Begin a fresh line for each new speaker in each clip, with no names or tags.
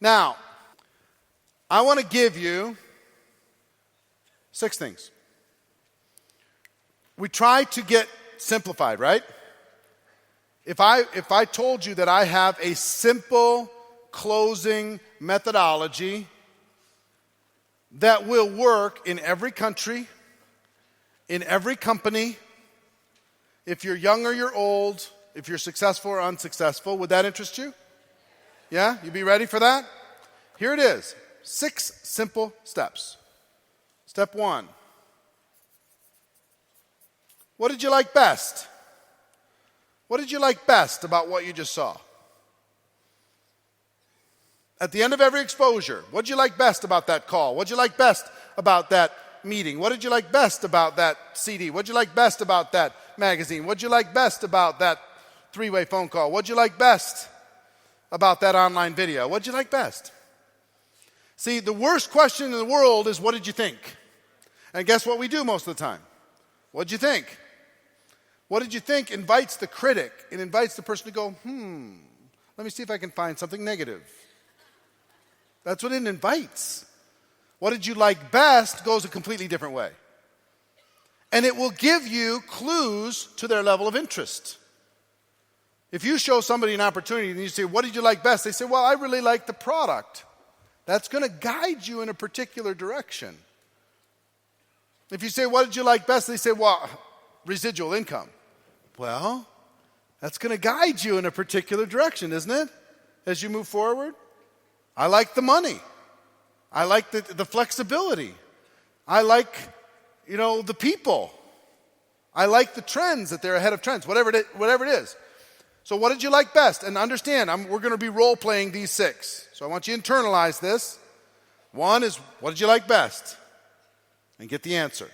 Now, I want to give you 6 things. We try to get simplified, right? If I told you that I have a simple closing methodology that will work in every country, in every company, if you're young or you're old, if you're successful or unsuccessful, would that interest you? Yeah? You be ready for that? Here it is. 6 simple steps. Step 1. What did you like best? What did you like best about what you just saw? At the end of every exposure, what did you like best about that call? What did you like best about that meeting? What did you like best about that CD? What did you like best about that magazine? What did you like best about that 3-way phone call? What did you like best about that online video? What did you like best? See, the worst question in the world is, what did you think? And guess what we do most of the time? What did you think? What did you think invites the critic. It invites the person to go, let me see if I can find something negative. That's what it invites. What did you like best goes a completely different way. And it will give you clues to their level of interest. If you show somebody an opportunity and you say, what did you like best? They say, well, I really like the product. That's going to guide you in a particular direction. If you say, what did you like best? They say, well, residual income. Well, that's going to guide you in a particular direction, isn't it? As you move forward. I like the money. I like the flexibility. I like, the people. I like the trends, that they're ahead of trends, whatever it is. So what did you like best? And understand, we're going to be role-playing these 6. So I want you to internalize this. 1 is, what did you like best? And get the answer.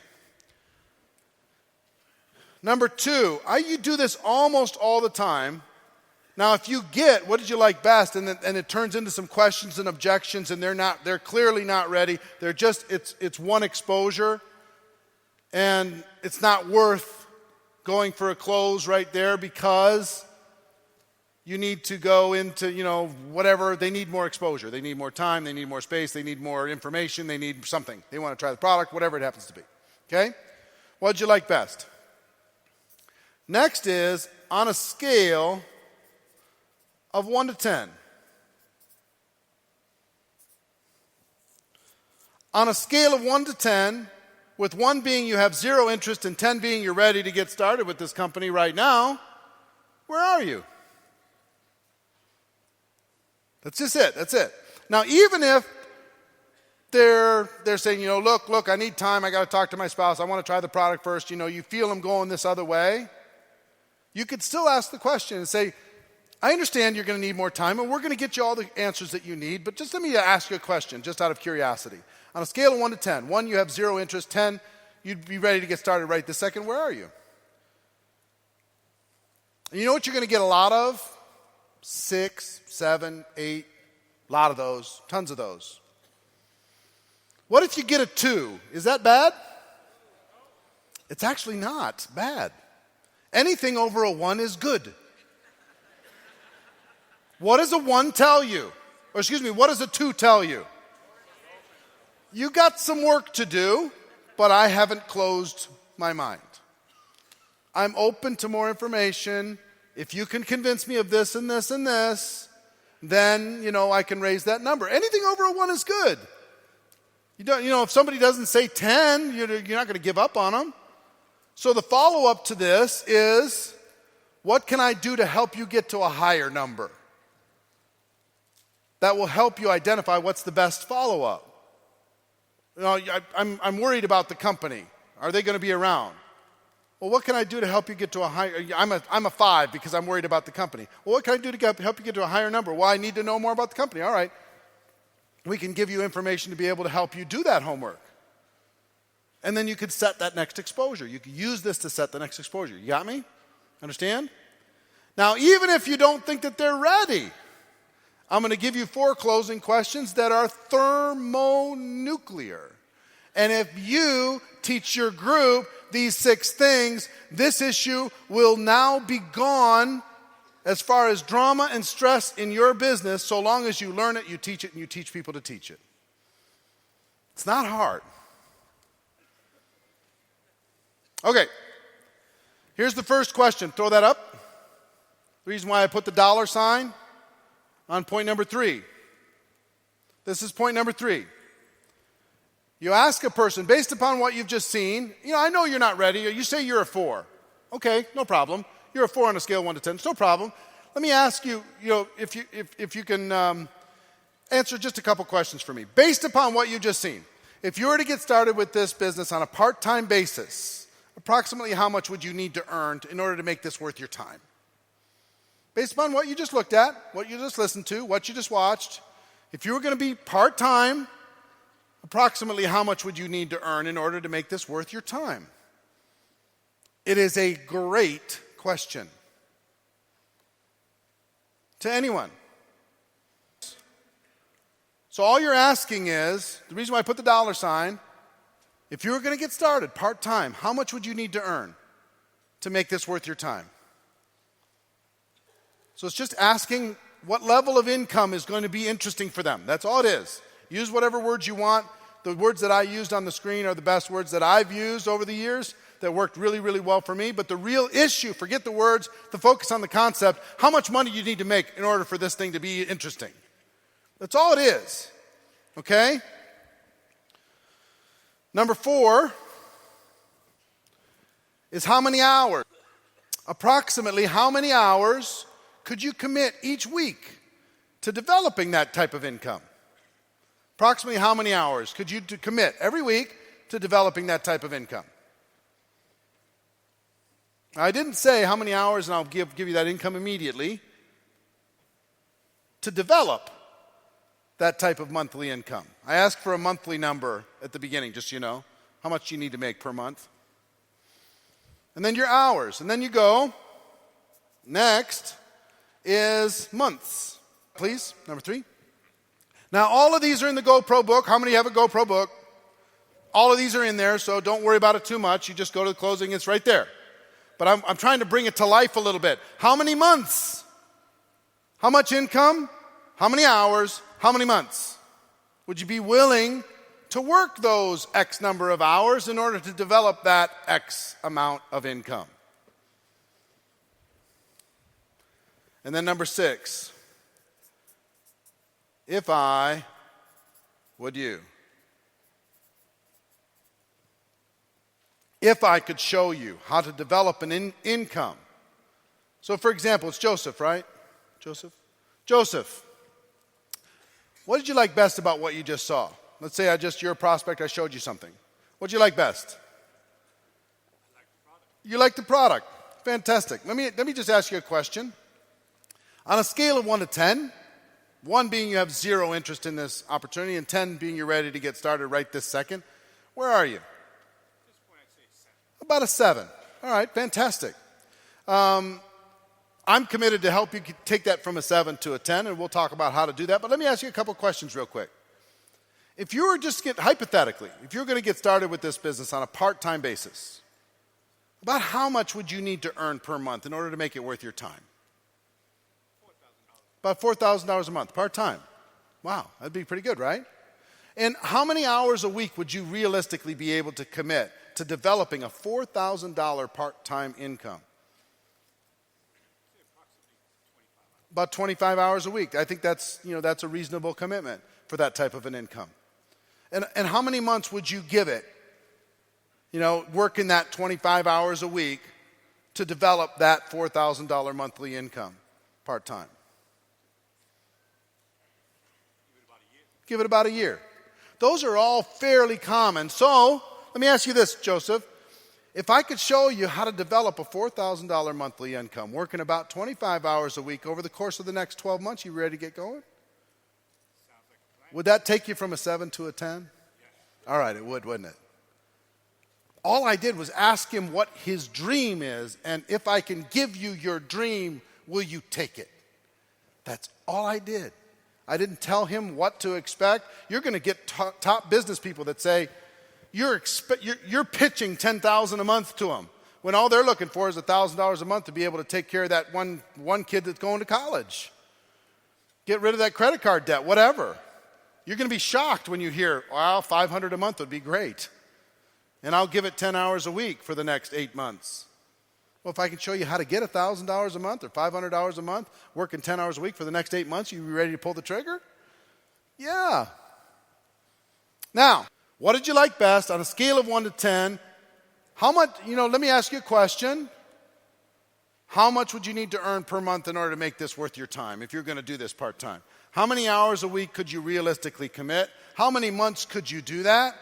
Number 2, you do this almost all the time. Now, if you get what did you like best, and it turns into some questions and objections, and they're clearly not ready. They're just it's one exposure, and it's not worth going for a close right there because you need to go into whatever. They need more exposure. They need more time. They need more space. They need more information. They need something. They want to try the product, whatever it happens to be. Okay, what did you like best? Next is on a scale of 1 to 10. On a scale of 1 to 10, with 1 being you have 0 interest and 10 being you're ready to get started with this company right now, where are you? That's just it. That's it. Now, even if they're saying, look, I need time. I got to talk to my spouse. I want to try the product first. You feel them going this other way. You could still ask the question and say, I understand you're going to need more time, and we're going to get you all the answers that you need, but just let me ask you a question, just out of curiosity. On a scale of 1 to 10, 1, you have 0 interest, 10, you'd be ready to get started right this second. Where are you? And you know what you're going to get a lot of? 6, 7, 8, a lot of those, tons of those. What if you get a 2? Is that bad? It's actually not bad. Anything over a 1 is good. What does a 1 tell you? Or what does a 2 tell you? You got some work to do, but I haven't closed my mind. I'm open to more information. If you can convince me of this and this and this, then, I can raise that number. Anything over a 1 is good. If somebody doesn't say 10, you're not going to give up on them. So the follow-up to this is, what can I do to help you get to a higher number? That will help you identify what's the best follow-up. I'm worried about the company. Are they going to be around? Well, what can I do to help you get to a higher? I'm a 5 because I'm worried about the company. Well, what can I do to help you get to a higher number? Well, I need to know more about the company. All right. We can give you information to be able to help you do that homework. And then you could set that next exposure. You could use this to set the next exposure. You got me? Understand? Now, even if you don't think that they're ready, I'm going to give you 4 closing questions that are thermonuclear. And if you teach your group these 6 things, this issue will now be gone as far as drama and stress in your business, so long as you learn it, you teach it, and you teach people to teach it. It's not hard. Okay, here's the first question. Throw that up. The reason why I put the $sign on point number 3. This is point number 3. You ask a person, based upon what you've just seen, I know you're not ready, or you say you're a 4. Okay, no problem. You're a 4 on a scale of 1 to 10. It's no problem. Let me ask you, if you can answer just a couple questions for me. Based upon what you've just seen, if you were to get started with this business on a part-time basis, approximately how much would you need to earn in order to make this worth your time? Based upon what you just looked at, what you just listened to, what you just watched, if you were going to be part-time, approximately how much would you need to earn in order to make this worth your time? It is a great question to anyone. So all you're asking is, the reason why I put the $sign, if you were going to get started part-time, how much would you need to earn to make this worth your time? So it's just asking what level of income is going to be interesting for them. That's all it is. Use whatever words you want. The words that I used on the screen are the best words that I've used over the years that worked really, really well for me. But the real issue, forget the words, the focus on the concept, how much money you need to make in order for this thing to be interesting. That's all it is. Okay? Number 4 is how many hours? Approximately how many hours could you commit each week to developing that type of income? Approximately how many hours could you commit every week to developing that type of income? I didn't say how many hours, and I'll give you that income immediately, to develop that type of monthly income. I asked for a monthly number at the beginning, just so you know, how much you need to make per month. And then your hours. And then you go, next is months. Please, number 3. Now, all of these are in the GoPro book. How many have a GoPro book? All of these are in there, so don't worry about it too much. You just go to the closing, it's right there. But I'm trying to bring it to life a little bit. How many months? How much income? How many hours? How many months? Would you be willing to work those X number of hours in order to develop that X amount of income? And then number 6. If I, would you? If I could show you how to develop an income. So for example, it's Joseph, right? Joseph, what did you like best about what you just saw? Let's say you're a prospect, I showed you something. What did you like best?
I like the product.
You like the product. Fantastic. Let me just ask you a question. On a scale of 1 to 10, 1 being you have 0 interest in this opportunity, and 10 being you're ready to get started right this second, where are you?
At this point, I'd say 7.
About a 7. All right, fantastic. I'm committed to help you take that from a 7 to a 10, and we'll talk about how to do that. But let me ask you a couple questions real quick. If you were hypothetically, if you're going to get started with this business on a part-time basis, about how much would you need to earn per month in order to make it worth your time?
$4,000.
About $4,000 a month, part-time. Wow, that'd be pretty good, right? And how many hours a week would you realistically be able to commit to developing a $4,000 part-time income? About 25 hours a week. I think that's a reasonable commitment for that type of an income. And how many months would you give it, working that 25 hours a week to develop that $4,000 monthly income part-time? Give it about a year. Those are all fairly common. So let me ask you this, Joseph. If I could show you how to develop a $4,000 monthly income, working about 25 hours a week over the course of the next 12 months, you ready to get going?
Sounds like a plan.
Would that take you from a 7 to a 10?
Yes.
All right, it would, wouldn't it? All I did was ask him what his dream is, and if I can give you your dream, will you take it? That's all I did. I didn't tell him what to expect. You're going to get top business people that say, you're pitching $10,000 a month to them. when all they're looking for is $1,000 a month to be able to take care of that one kid that's going to college. Get rid of that credit card debt, whatever. You're going to be shocked when you hear, well, $500 a month would be great. And I'll give it 10 hours a week for the next 8 months. Well, if I can show you how to get $1,000 a month or $500 a month, working 10 hours a week for the next 8 months, you be ready to pull the trigger? Yeah. Now, what did you like best on a scale of 1 to 10? How much, let me ask you a question. How much would you need to earn per month in order to make this worth your time if you're going to do this part-time? How many hours a week could you realistically commit? How many months could you do that?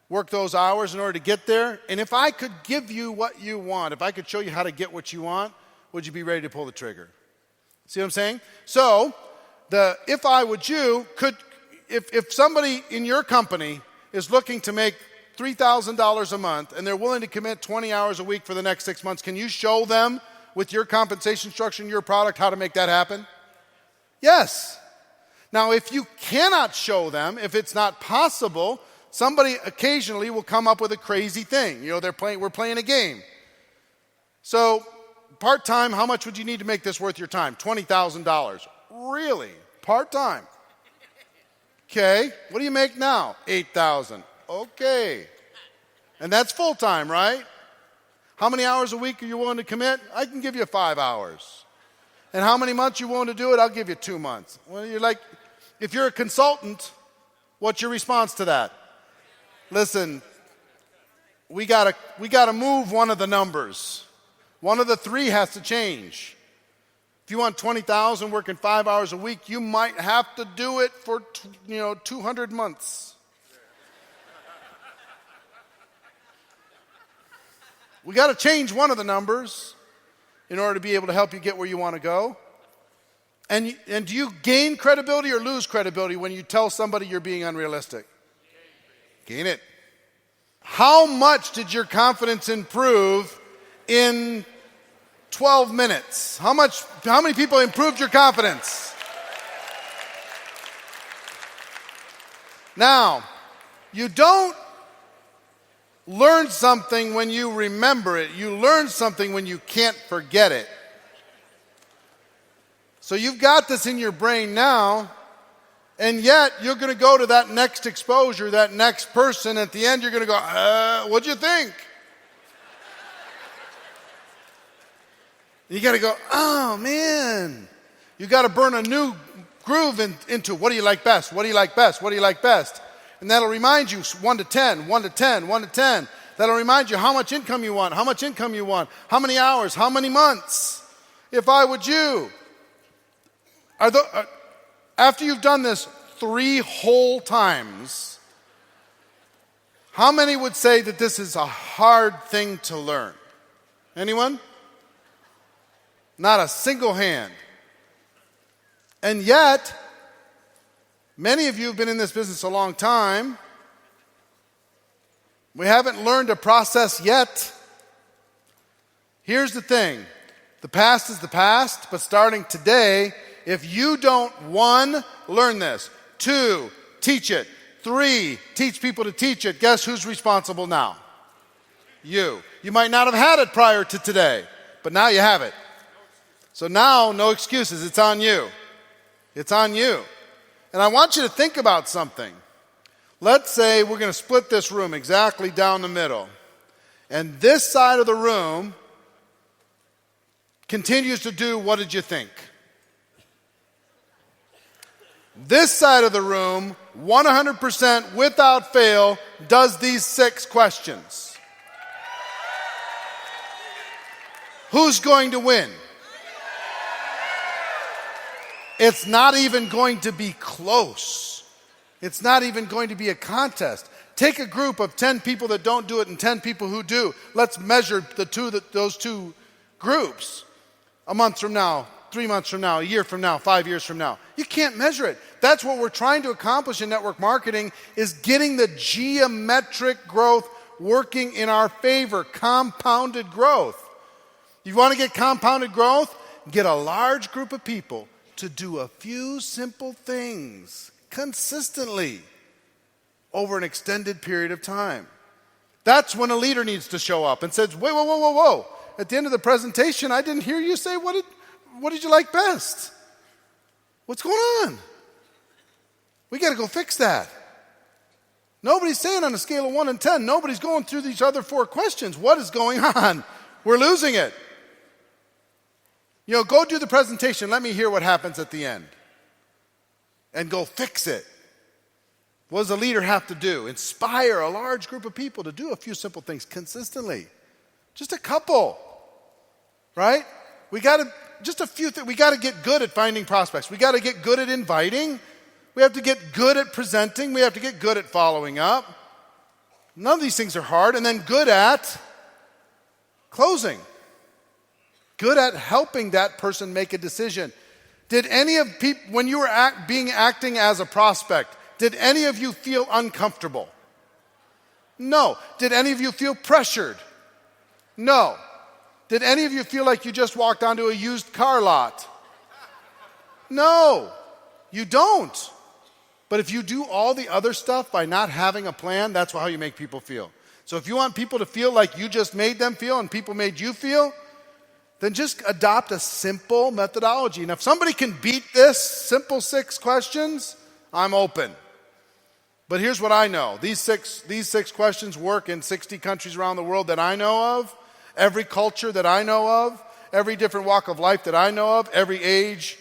Work those hours in order to get there? And if I could give you what you want, if I could show you how to get what you want, would you be ready to pull the trigger? See what I'm saying? So, if I would you, if somebody in your company is looking to make $3,000 a month and they're willing to commit 20 hours a week for the next 6 months, can you show them with your compensation structure and your product how to make that happen? Yes. Now, if you cannot show them, if it's not possible, somebody occasionally will come up with a crazy thing. We're playing a game. So, part-time, how much would you need to make this worth your time? $20,000. Really? Part-time. Okay. What do you make now? $8,000. Okay. And that's full-time, right? How many hours a week are you willing to commit? I can give you 5 hours. And how many months you willing to do it? I'll give you 2 months. Well, if you're a consultant, what's your response to that? Listen, we gotta move one of the numbers. One of the three has to change. If you want 20,000 working 5 hours a week, you might have to do it for 200 months. We got to change one of the numbers in order to be able to help you get where you want to go. And do you gain credibility or lose credibility when you tell somebody you're being unrealistic? Gain it. How much did your confidence improve in 12 minutes? How many people improved your confidence? Now, you don't learn something when you remember it. You learn something when you can't forget it. So you've got this in your brain now, and yet you're going to go to that next exposure, that next person. At the end, you're going to go, what'd you think? You got to go, oh, man. You got to burn a new groove into what do you like best? What do you like best? What do you like best? And that'll remind you 1 to 10, 1 to 10, 1 to 10. That'll remind you how much income you want, how much income you want, how many hours, how many months. If I would you. After you've done this 3 whole times, how many would say that this is a hard thing to learn? Anyone? Not a single hand. And yet, many of you have been in this business a long time. We haven't learned a process yet. Here's the thing. The past is the past, but starting today, if you don't, 1, learn this. 2, teach it. 3, teach people to teach it. Guess who's responsible now? You. You might not have had it prior to today, but now you have it. So now, no excuses. It's on you. It's on you. And I want you to think about something. Let's say we're going to split this room exactly down the middle. And this side of the room continues to do what did you think? This side of the room, 100% without fail, does these 6 questions. Who's going to win? It's not even going to be close. It's not even going to be a contest. Take a group of 10 people that don't do it and 10 people who do. Let's measure those 2 groups. A month from now, 3 months from now, a year from now, 5 years from now. You can't measure it. That's what we're trying to accomplish in network marketing, is getting the geometric growth working in our favor, compounded growth. You want to get compounded growth? Get a large group of people to do a few simple things consistently over an extended period of time. That's when a leader needs to show up and says, wait, whoa. At the end of the presentation, I didn't hear you say, what did you like best? What's going on? We got to go fix that. Nobody's saying on a scale of 1 to 10, nobody's going through these other 4 questions. What is going on? We're losing it. Go do the presentation. Let me hear what happens at the end. And go fix it. What does a leader have to do? Inspire a large group of people to do a few simple things consistently. Just a couple. Right? We got to get good at finding prospects. We got to get good at inviting. We have to get good at presenting. We have to get good at following up. None of these things are hard. And then good at closing. Good at helping that person make a decision. Did any of people, when you were acting as a prospect, did any of you feel uncomfortable? No. Did any of you feel pressured? No. Did any of you feel like you just walked onto a used car lot? No. You don't. But if you do all the other stuff by not having a plan, that's how you make people feel. So if you want people to feel like you just made them feel and people made you feel, then just adopt a simple methodology. And if somebody can beat this simple 6 questions, I'm open. But here's what I know. These six questions work in 60 countries around the world that I know of, every culture that I know of, every different walk of life that I know of, every age,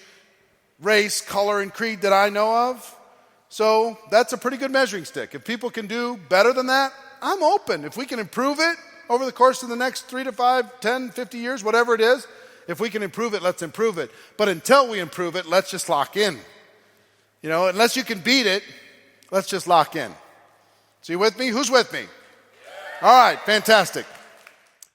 race, color, and creed that I know of. So that's a pretty good measuring stick. If people can do better than that, I'm open. If we can improve it over the course of the next 3 to 5, 10, 50 years, whatever it is, if we can improve it, let's improve it. But until we improve it, let's just lock in. Unless you can beat it, let's just lock in. So you with me? Who's with me? All right, fantastic.